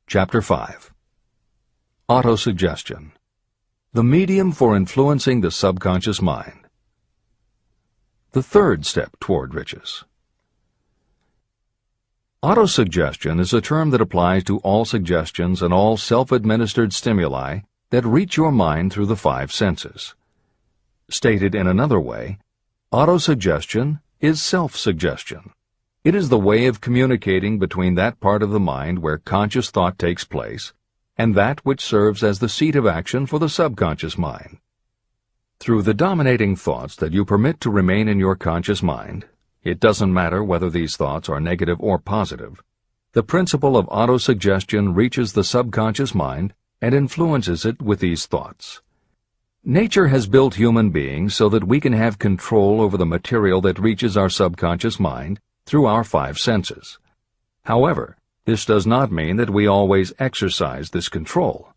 Chapter 5. Autosuggestion. The medium for influencing the subconscious mind. The third step toward riches. Autosuggestion is a term that applies to all suggestions and all self-administered stimuli that reach your mind through the five senses. Stated in another way, autosuggestion is self-suggestion. It is the way of communicating between that part of the mind where conscious thought takes place and that which serves as the seat of action for the subconscious mind. Through the dominating thoughts that you permit to remain in your conscious mind, it doesn't matter whether these thoughts are negative or positive, the principle of autosuggestion reaches the subconscious mind and influences it with these thoughts. Nature has built human beings so that we can have control over the material that reaches our subconscious mind through our five senses. However, this does not mean that we always exercise this control.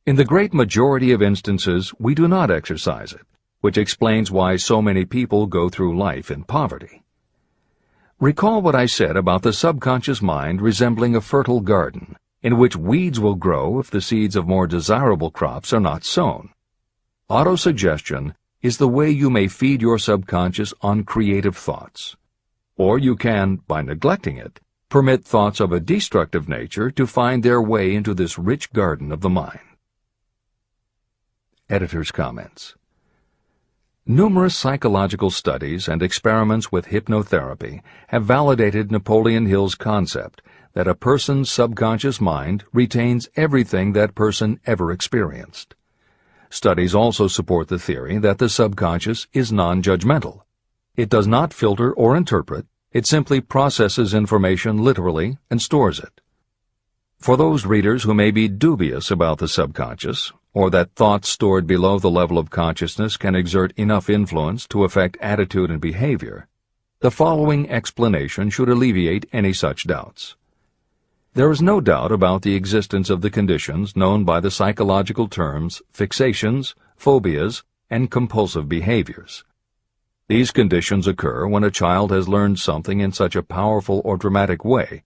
In the great majority of instances, we do not exercise it, which explains why so many people go through life in poverty. Recall what I said about the subconscious mind resembling a fertile garden, in which weeds will grow if the seeds of more desirable crops are not sown. Autosuggestion is the way you may feed your subconscious on creative thoughts. Or you can, by neglecting it, permit thoughts of a destructive nature to find their way into this rich garden of the mind. Editor's comments. Numerous psychological studies and experiments with hypnotherapy have validated Napoleon Hill's concept that a person's subconscious mind retains everything that person ever experienced. Studies also support the theory that the subconscious is non-judgmental. It does not filter or interpret, it simply processes information literally and stores it. For those readers who may be dubious about the subconscious, or that thoughts stored below the level of consciousness can exert enough influence to affect attitude and behavior, the following explanation should alleviate any such doubts. There is no doubt about the existence of the conditions known by the psychological terms fixations, phobias, and compulsive behaviors. These conditions occur when a child has learned something in such a powerful or dramatic way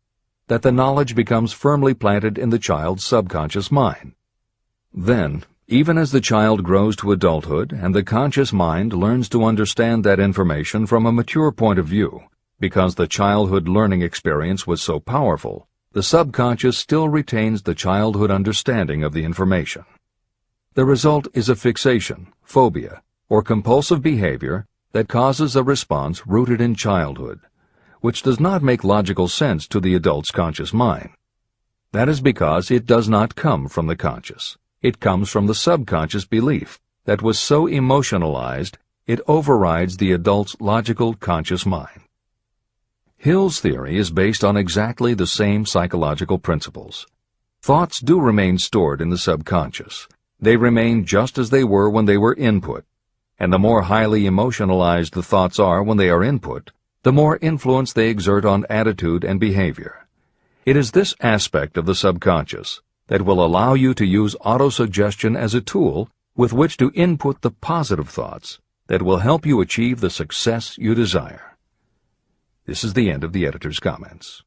that the knowledge becomes firmly planted in the child's subconscious mind. Then, even as the child grows to adulthood and the conscious mind learns to understand that information from a mature point of view, because the childhood learning experience was so powerful, the subconscious still retains the childhood understanding of the information. The result is a fixation, phobia, or compulsive behavior that causes a response rooted in childhood, which does not make logical sense to the adult's conscious mind. That is because it does not come from the conscious. It comes from the subconscious belief that was so emotionalized it overrides the adult's logical conscious mind. Hill's theory is based on exactly the same psychological principles. Thoughts do remain stored in the subconscious. They remain just as they were when they were input, and the more highly emotionalized the thoughts are when they are input, the more influence they exert on attitude and behavior. It is this aspect of the subconscious that will allow you to use autosuggestion as a tool with which to input the positive thoughts that will help you achieve the success you desire. This is the end of the editor's comments.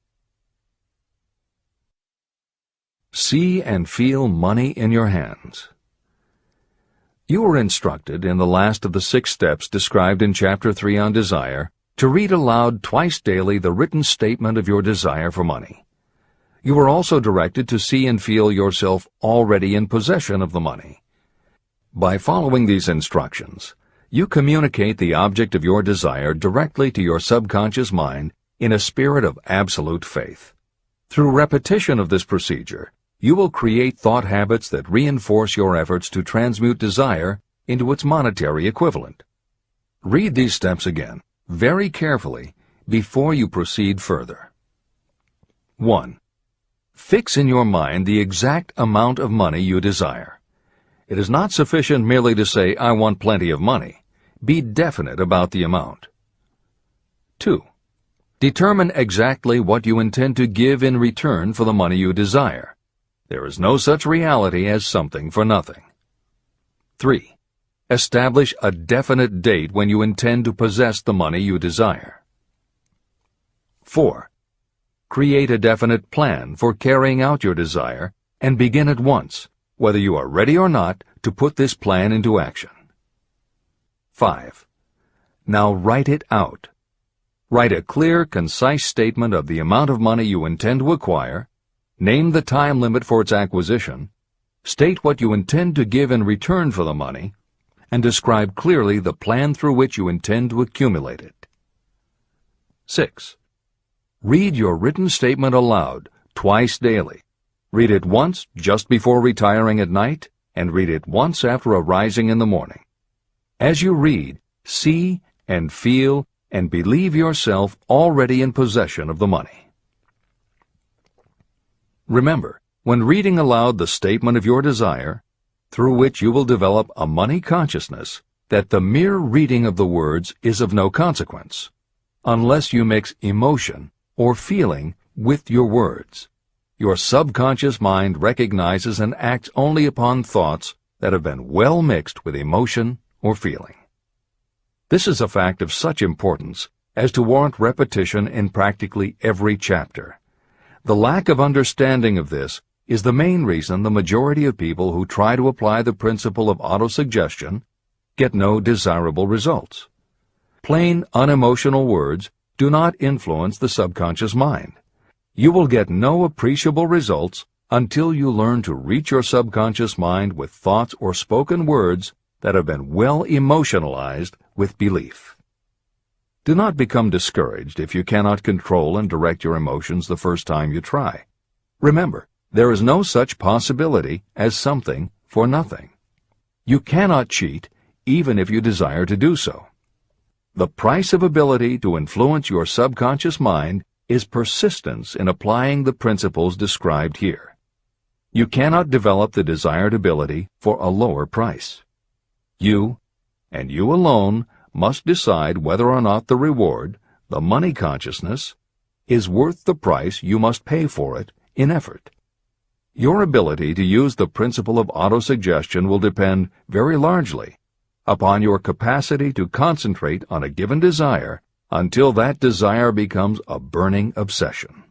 See and feel money in your hands. You were instructed in the last of the 6 steps described in Chapter 3 on Desire to read aloud twice daily the written statement of your desire for money. You were also directed to see and feel yourself already in possession of the money. By following these instructions, you communicate the object of your desire directly to your subconscious mind in a spirit of absolute faith. Through repetition of this procedure, you will create thought habits that reinforce your efforts to transmute desire into its monetary equivalent. Read these steps again, very carefully, before you proceed further. 1. Fix in your mind the exact amount of money you desire. It is not sufficient merely to say, "I want plenty of money." Be definite about the amount. 2. Determine exactly what you intend to give in return for the money you desire. There is no such reality as something for nothing. 3. Establish a definite date when you intend to possess the money you desire. 4. Create a definite plan for carrying out your desire and begin at once, whether you are ready or not, to put this plan into action. 5. Now write it out. Write a clear, concise statement of the amount of money you intend to acquire, name the time limit for its acquisition, state what you intend to give in return for the money, and describe clearly the plan through which you intend to accumulate it. 6. Read your written statement aloud, twice daily. Read it once just before retiring at night, and read it once after arising in the morning. As you read, see and feel and believe yourself already in possession of the money. Remember, when reading aloud the statement of your desire, through which you will develop a money consciousness, that the mere reading of the words is of no consequence, unless you mix emotion or feeling with your words. Your subconscious mind recognizes and acts only upon thoughts that have been well mixed with emotion or feeling. This is a fact of such importance as to warrant repetition in practically every chapter. The lack of understanding of this is the main reason the majority of people who try to apply the principle of autosuggestion get no desirable results. Plain, unemotional words do not influence the subconscious mind. You will get no appreciable results until you learn to reach your subconscious mind with thoughts or spoken words that have been well emotionalized with belief. Do not become discouraged if you cannot control and direct your emotions the first time you try. Remember, there is no such possibility as something for nothing. You cannot cheat even if you desire to do so. The price of ability to influence your subconscious mind is persistence in applying the principles described here. You cannot develop the desired ability for a lower price. You, and you alone, must decide whether or not the reward, the money consciousness, is worth the price you must pay for it in effort. Your ability to use the principle of autosuggestion will depend very largely upon your capacity to concentrate on a given desire until that desire becomes a burning obsession.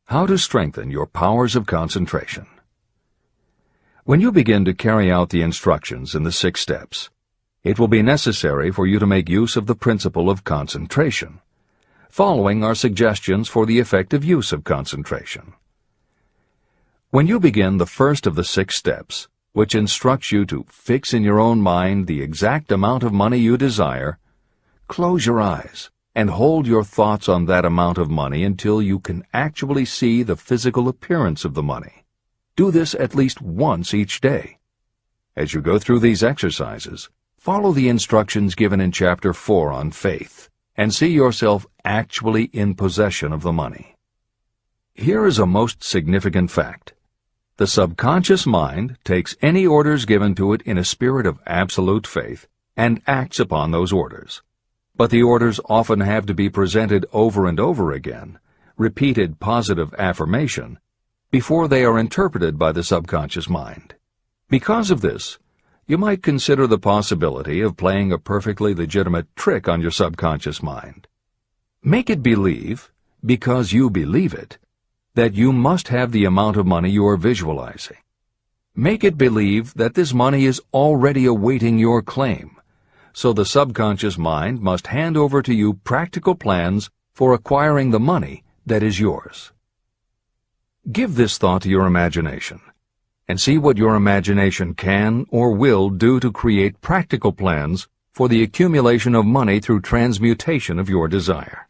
How to strengthen your powers of concentration. When you begin to carry out the instructions in the 6 steps, it will be necessary for you to make use of the principle of concentration. Following are suggestions for the effective use of concentration. When you begin the first of the 6 steps, which instructs you to fix in your own mind the exact amount of money you desire, close your eyes and hold your thoughts on that amount of money until you can actually see the physical appearance of the money. Do this at least once each day. As you go through these exercises, follow the instructions given in Chapter 4 on faith, and see yourself actually in possession of the money. Here is a most significant fact. The subconscious mind takes any orders given to it in a spirit of absolute faith and acts upon those orders. But the orders often have to be presented over and over again, repeated positive affirmation, before they are interpreted by the subconscious mind. Because of this, you might consider the possibility of playing a perfectly legitimate trick on your subconscious mind. Make it believe, because you believe it, that you must have the amount of money you are visualizing. Make it believe that this money is already awaiting your claim, so the subconscious mind must hand over to you practical plans for acquiring the money that is yours. Give this thought to your imagination, and see what your imagination can or will do to create practical plans for the accumulation of money through transmutation of your desire.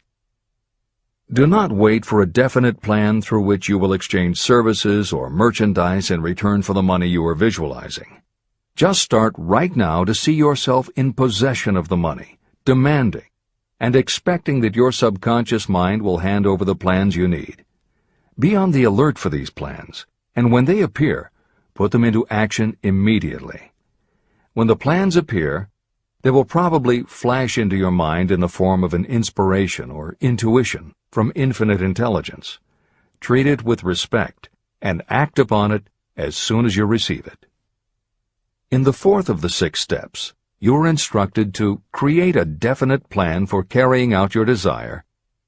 Do not wait for a definite plan through which you will exchange services or merchandise in return for the money you are visualizing. Just start right now to see yourself in possession of the money, demanding, and expecting that your subconscious mind will hand over the plans you need. Be on the alert for these plans, and when they appear, put them into action immediately. When the plans appear, they will probably flash into your mind in the form of an inspiration or intuition from infinite intelligence. Treat it with respect and act upon it as soon as you receive it. In the 4th of the 6 steps, you are instructed to create a definite plan for carrying out your desire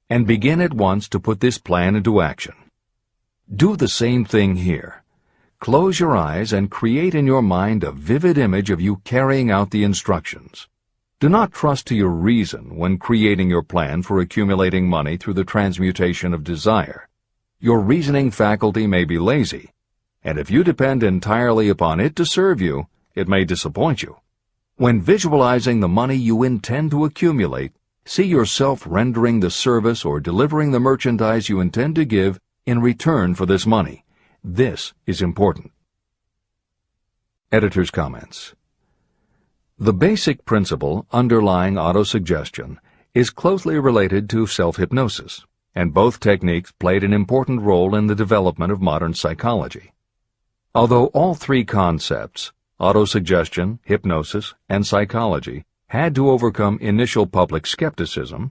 and begin at once to put this plan into action. Do the same thing here. Close your eyes and create in your mind a vivid image of you carrying out the instructions. Do not trust to your reason when creating your plan for accumulating money through the transmutation of desire. Your reasoning faculty may be lazy, and if you depend entirely upon it to serve you, it may disappoint you. When visualizing the money you intend to accumulate, see yourself rendering the service or delivering the merchandise you intend to give in return for this money. This is important. Editor's comments. The basic principle underlying autosuggestion is closely related to self-hypnosis, and both techniques played an important role in the development of modern psychology. Although all three concepts, autosuggestion, hypnosis, and psychology, had to overcome initial public skepticism,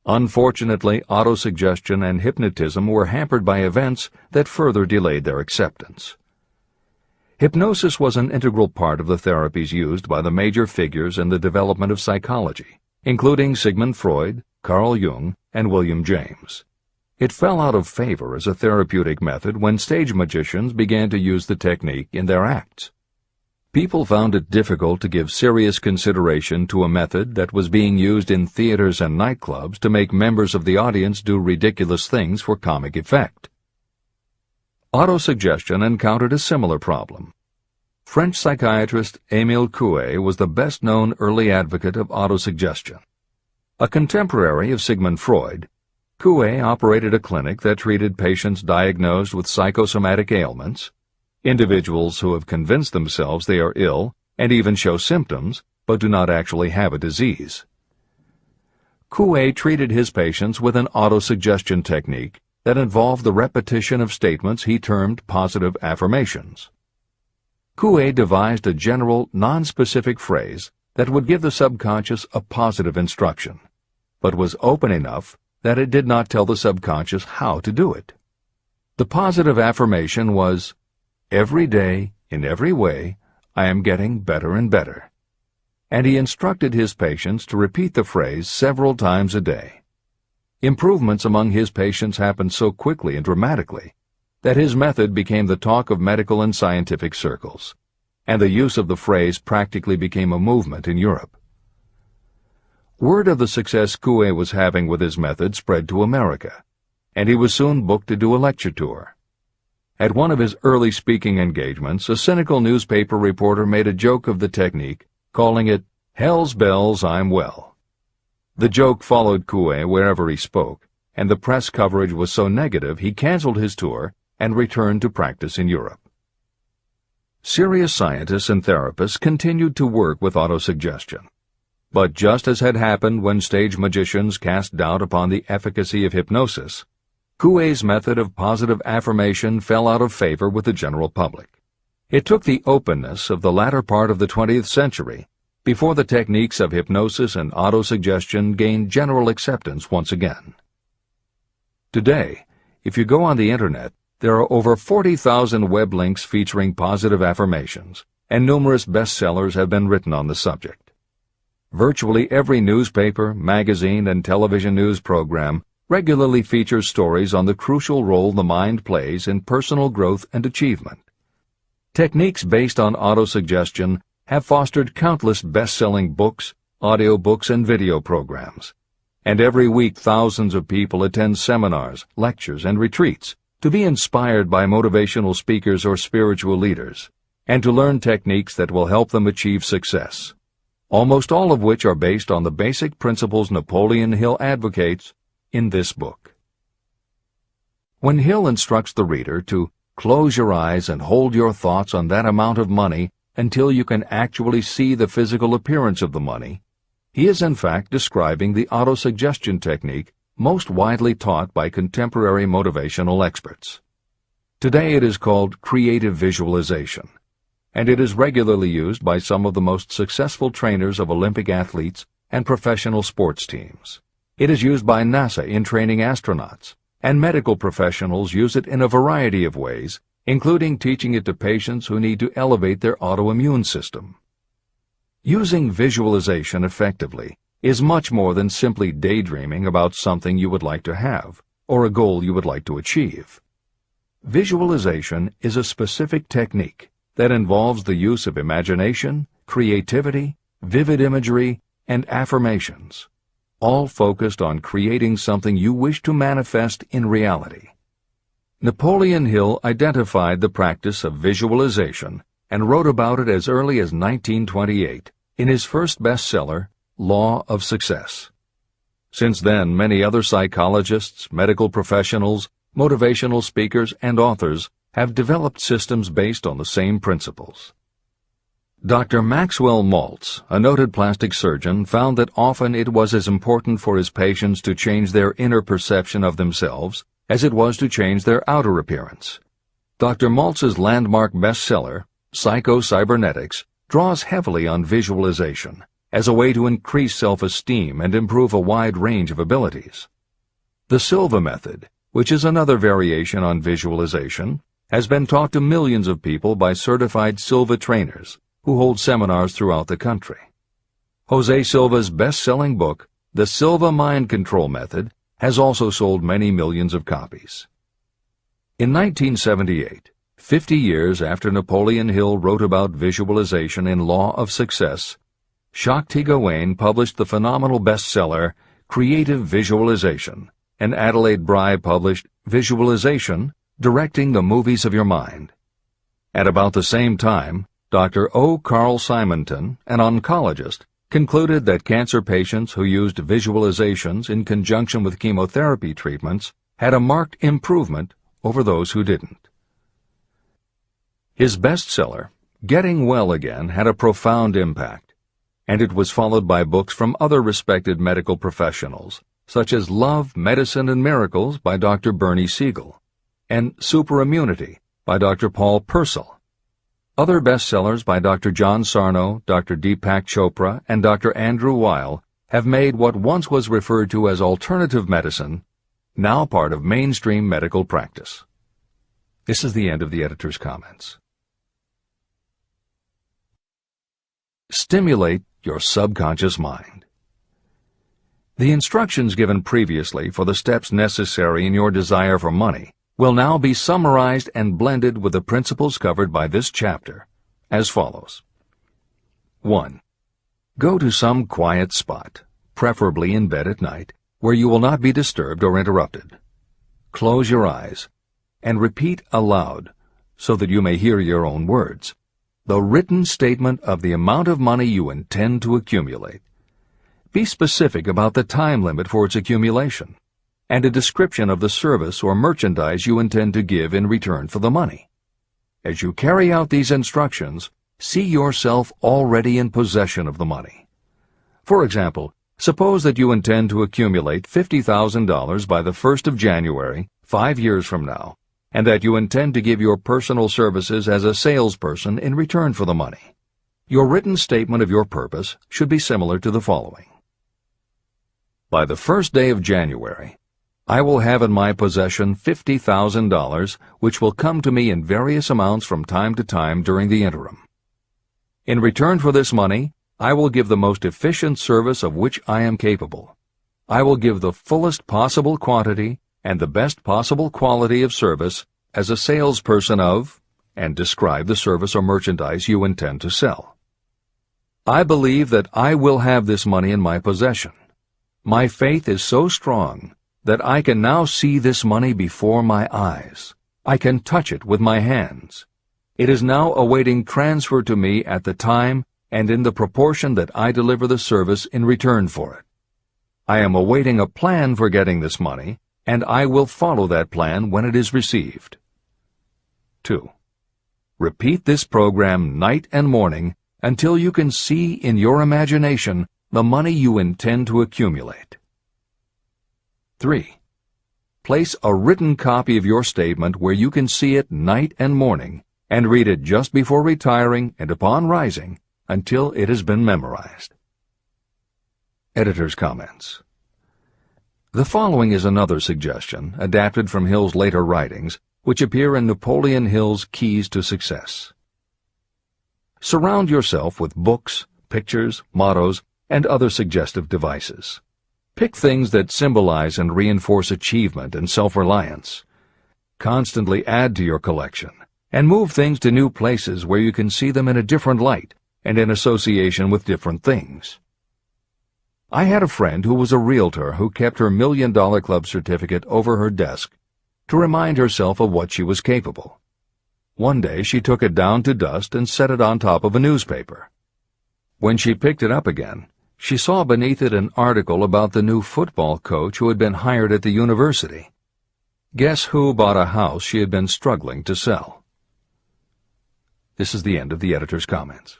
unfortunately, autosuggestion and hypnotism were hampered by events that further delayed their acceptance. Hypnosis was an integral part of the therapies used by the major figures in the development of psychology, including Sigmund Freud, Carl Jung, and William James. It fell out of favor as a therapeutic method when stage magicians began to use the technique in their acts. People found it difficult to give serious consideration to a method that was being used in theaters and nightclubs to make members of the audience do ridiculous things for comic effect. Autosuggestion encountered a similar problem. French psychiatrist Émile Coué was the best-known early advocate of autosuggestion. A contemporary of Sigmund Freud, Coué operated a clinic that treated patients diagnosed with psychosomatic ailments, individuals who have convinced themselves they are ill and even show symptoms but do not actually have a disease. Coué treated his patients with an autosuggestion technique that involved the repetition of statements he termed positive affirmations. Coué devised a general, non-specific phrase that would give the subconscious a positive instruction, but was open enough that it did not tell the subconscious how to do it. The positive affirmation was, "Every day, in every way, I am getting better and better." And he instructed his patients to repeat the phrase several times a day. Improvements among his patients happened so quickly and dramatically that his method became the talk of medical and scientific circles, and the use of the phrase practically became a movement in Europe. Word of the success Coué was having with his method spread to America, and he was soon booked to do a lecture tour. At one of his early speaking engagements, a cynical newspaper reporter made a joke of the technique, calling it, "Hell's bells, I'm well." The joke followed Coué wherever he spoke, and the press coverage was so negative he canceled his tour and returned to practice in Europe. Serious scientists and therapists continued to work with autosuggestion. But just as had happened when stage magicians cast doubt upon the efficacy of hypnosis, Coué's method of positive affirmation fell out of favor with the general public. It took the openness of the latter part of the 20th century before the techniques of hypnosis and autosuggestion gained general acceptance once again. Today, if you go on the Internet, there are over 40,000 web links featuring positive affirmations, and numerous bestsellers have been written on the subject. Virtually every newspaper, magazine, and television news program regularly features stories on the crucial role the mind plays in personal growth and achievement. Techniques based on autosuggestion have fostered countless best-selling books, audiobooks, and video programs. And every week thousands of people attend seminars, lectures, and retreats to be inspired by motivational speakers or spiritual leaders, and to learn techniques that will help them achieve success, almost all of which are based on the basic principles Napoleon Hill advocates in this book. When Hill instructs the reader to close your eyes and hold your thoughts on that amount of money until you can actually see the physical appearance of the money, he is in fact describing the autosuggestion technique most widely taught by contemporary motivational experts. Today it is called creative visualization, and it is regularly used by some of the most successful trainers of Olympic athletes and professional sports teams. It is used by NASA in training astronauts, and medical professionals use it in a variety of ways, including teaching it to patients who need to elevate their autoimmune system. Using visualization effectively is much more than simply daydreaming about something you would like to have or a goal you would like to achieve. Visualization is a specific technique that involves the use of imagination, creativity, vivid imagery, and affirmations, all focused on creating something you wish to manifest in reality. Napoleon Hill identified the practice of visualization and wrote about it as early as 1928 in his first bestseller, Law of Success. Since then, many other psychologists, medical professionals, motivational speakers, and authors have developed systems based on the same principles. Dr. Maxwell Maltz, a noted plastic surgeon, found that often it was as important for his patients to change their inner perception of themselves as it was to change their outer appearance. Dr. Maltz's landmark bestseller, Psycho-Cybernetics, draws heavily on visualization as a way to increase self-esteem and improve a wide range of abilities. The Silva method, which is another variation on visualization, has been taught to millions of people by certified Silva trainers who hold seminars throughout the country. Jose Silva's best-selling book, The Silva Mind Control Method, has also sold many millions of copies. In 1978, 50 years after Napoleon Hill wrote about visualization in Law of Success, Shakti Gawain published the phenomenal bestseller Creative Visualization, and Adelaide Bry published Visualization, Directing the Movies of Your Mind. At about the same time, Dr. O. Carl Simonton, an oncologist, concluded that cancer patients who used visualizations in conjunction with chemotherapy treatments had a marked improvement over those who didn't. His bestseller, Getting Well Again, had a profound impact, and it was followed by books from other respected medical professionals, such as Love, Medicine, and Miracles by Dr. Bernie Siegel, and Superimmunity by Dr. Paul Purcell. Other bestsellers by Dr. John Sarno, Dr. Deepak Chopra, and Dr. Andrew Weil have made what once was referred to as alternative medicine now part of mainstream medical practice. This is the end of the editor's comments. Stimulate your subconscious mind. The instructions given previously for the steps necessary in your desire for money will now be summarized and blended with the principles covered by this chapter, as follows. 1. Go to some quiet spot, preferably in bed at night, where you will not be disturbed or interrupted. Close your eyes and repeat aloud, so that you may hear your own words, the written statement of the amount of money you intend to accumulate. Be specific about the time limit for its accumulation, and a description of the service or merchandise you intend to give in return for the money. As you carry out these instructions, see yourself already in possession of the money. For example, suppose that you intend to accumulate $50,000 by the 1st of January, 5 years from now, and that you intend to give your personal services as a salesperson in return for the money. Your written statement of your purpose should be similar to the following. By the 1st day of January, I will have in my possession $50,000, which will come to me in various amounts from time to time during the interim. In return for this money, I will give the most efficient service of which I am capable. I will give the fullest possible quantity and the best possible quality of service as a salesperson of, and describe the service or merchandise you intend to sell. I believe that I will have this money in my possession. My faith is so strong that I can now see this money before my eyes. I can touch it with my hands. It is now awaiting transfer to me at the time and in the proportion that I deliver the service in return for it. I am awaiting a plan for getting this money, and I will follow that plan when it is received. 2. Repeat this program night and morning until you can see in your imagination the money you intend to accumulate. 3. Place a written copy of your statement where you can see it night and morning, and read it just before retiring and upon rising until it has been memorized. Editor's comments. The following is another suggestion, adapted from Hill's later writings, which appear in Napoleon Hill's Keys to Success. Surround yourself with books, pictures, mottos, and other suggestive devices. Pick things that symbolize and reinforce achievement and self-reliance. Constantly add to your collection, and move things to new places where you can see them in a different light and in association with different things. I had a friend who was a realtor who kept her $1 Million Club certificate over her desk to remind herself of what she was capable. One day she took it down to dust and set it on top of a newspaper. When she picked it up again, she saw beneath it an article about the new football coach who had been hired at the university. Guess who bought a house she had been struggling to sell? This is the end of the editor's comments.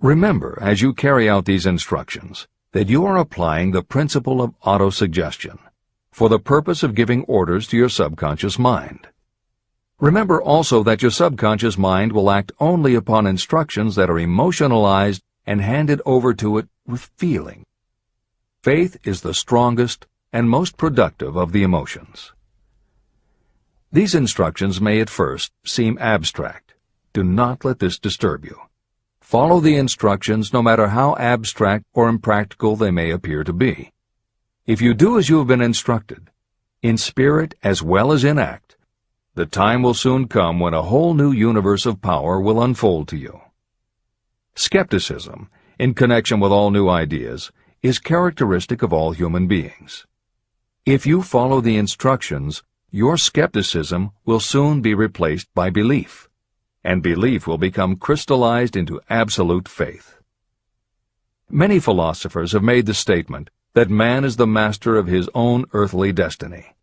Remember, as you carry out these instructions, that you are applying the principle of autosuggestion for the purpose of giving orders to your subconscious mind. Remember also that your subconscious mind will act only upon instructions that are emotionalized and handed over to it with feeling. Faith is the strongest and most productive of the emotions. These instructions may at first seem abstract. Do not let this disturb you. Follow the instructions no matter how abstract or impractical they may appear to be. If you do as you have been instructed, in spirit as well as in act, the time will soon come when a whole new universe of power will unfold to you. Skepticism, in connection with all new ideas, is characteristic of all human beings. If you follow the instructions, your skepticism will soon be replaced by belief, and belief will become crystallized into absolute faith. Many philosophers have made the statement that man is the master of his own earthly destiny,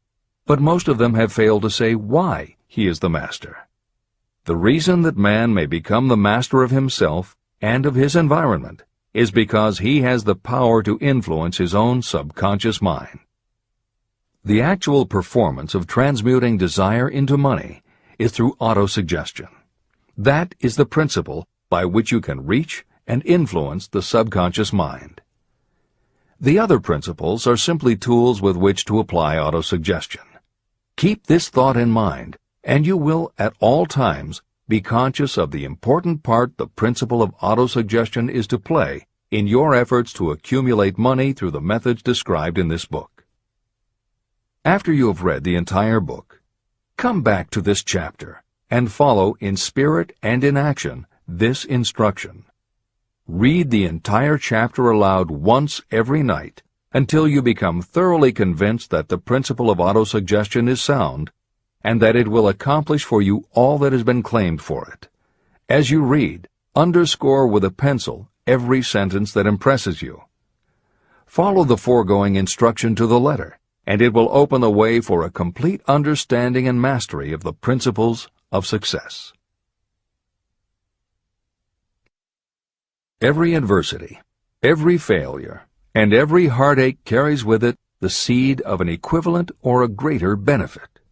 but most of them have failed to say why he is the master. The reason that man may become the master of himself and of his environment is because he has the power to influence his own subconscious mind. The actual performance of transmuting desire into money is through autosuggestion. That is the principle by which you can reach and influence the subconscious mind. The other principles are simply tools with which to apply autosuggestion. Keep this thought in mind, and you will at all times be conscious of the important part the principle of autosuggestion is to play in your efforts to accumulate money through the methods described in this book. After you have read the entire book, come back to this chapter and follow in spirit and in action this instruction. Read the entire chapter aloud once every night until you become thoroughly convinced that the principle of autosuggestion is sound and that it will accomplish for you all that has been claimed for it. As you read, underscore with a pencil every sentence that impresses you. Follow the foregoing instruction to the letter, and it will open the way for a complete understanding and mastery of the principles of success. Every adversity, every failure, and every heartache carries with it the seed of an equivalent or a greater benefit.